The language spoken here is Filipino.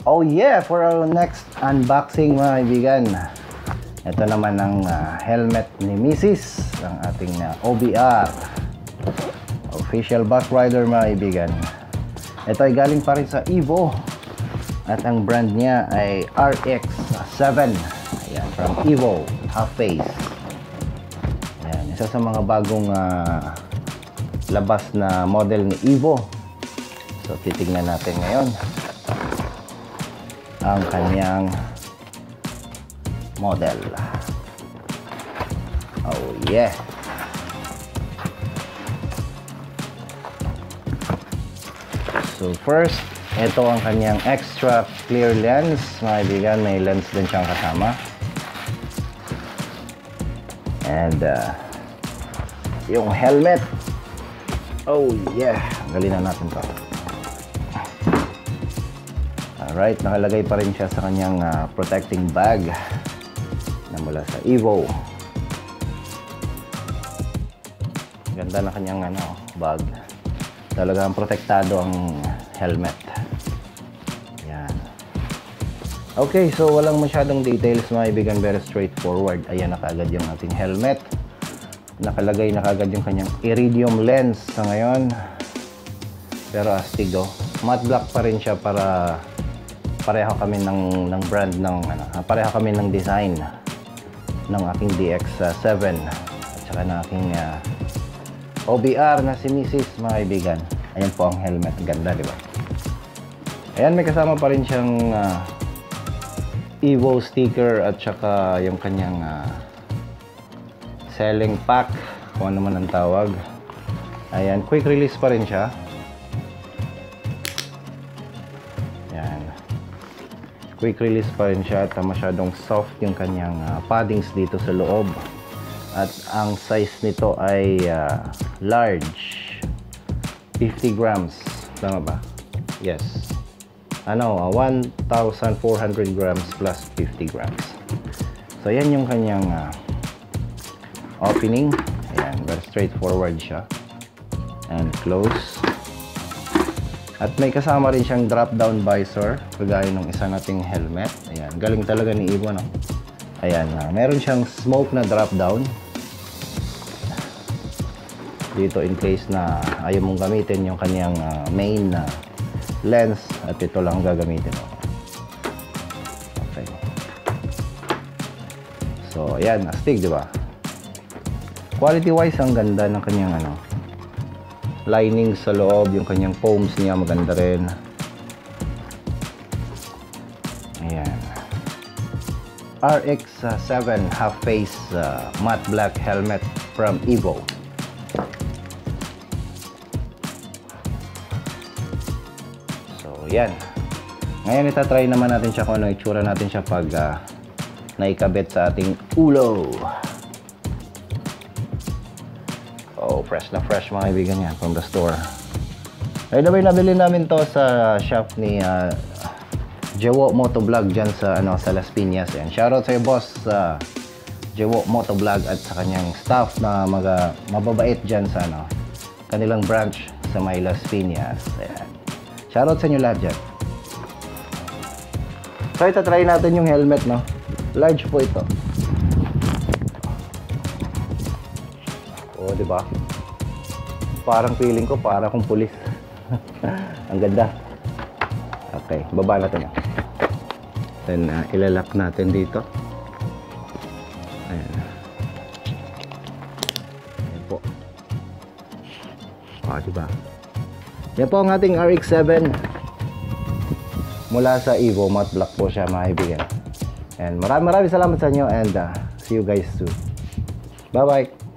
Oh yeah, for our next unboxing mga kaibigan, ito naman ang helmet ni Mrs. ang ating OBR official bus rider mga kaibigan. Ito ay galing pa rin sa Evo at ang brand niya ay RX7. Ayan, from Evo half face. Ayan, isa sa mga bagong labas na model ni Evo. So titignan natin ngayon ang kanyang model. Oh yeah. So first, ito ang kanyang extra clear lens mga kaibigan. May lens din siyang kasama. And yung helmet. Oh yeah, galina natin to. Alright, nakalagay pa rin siya sa kanyang protecting bag na mula sa Evo. Ganda na kanyang bag. Talagang protektado ang helmet. Ayan. Okay, so walang masyadong details mga kaibigan, very straightforward. Ayan na kaagad yung ating helmet. Nakalagay na kaagad yung kanyang iridium lens sa ngayon. Pero astig matte black pa rin siya para pareho kami ng brand pareho kami ng design ng aking DX7 at saka ng aking OBR na si Mrs. mga kaibigan. Ayan po ang helmet, ganda di ba? Ayan, may kasama pa rin siyang Evo sticker at saka yung kanyang selling pack, kung ano man ang tawag. Ayan, quick release pa rin siya. Quick release pa rin siya at masyadong soft yung kanyang paddings dito sa loob. At ang size nito ay large, 50 grams. Tama ba? Yes. 1,400 grams plus 50 grams. So yan yung kanyang opening. Ayan, very straightforward siya. And close. At may kasama rin siyang drop-down visor, kagaya ng isa nating helmet. Ayan, galing talaga ni Evo, no? Ayan, meron siyang smoke na drop-down. Dito in case na ayaw mong gamitin yung kanyang main lens at ito lang gagamitin mo. Okay. So, ayan, astig, di ba? Quality-wise, ang ganda ng kanyang lining sa loob, yung kanyang foams niya maganda rin. Ayan. RX7 half face matte black helmet from Evo. So yan. Ngayon itatry naman natin siya kung ano itsura natin siya pag naikabit sa ating ulo. Oh, fresh na fresh mga kaibigan yan from the store. By the way, nabili namin to sa shop ni Jewo Motovlog dyan sa Las Piñas. And shoutout sa iyo boss Jewo Motovlog at sa kanyang staff na mababait dyan sa kanilang branch sa may Las Piñas. Ayan. Shoutout sa inyo lahat dyan. So ito, try natin yung helmet, no? Large po ito. Oh, di ba? Parang feeling ko para akong pulis. Ang ganda. Okay, baba natin. Then ilalak natin dito. Ayan. Ayan po. Oh, di ba? Yan po ang ating RX7 mula sa Evo. Matte black po siya mga kaibigan. And maraming salamat sa inyo and see you guys soon. Bye bye.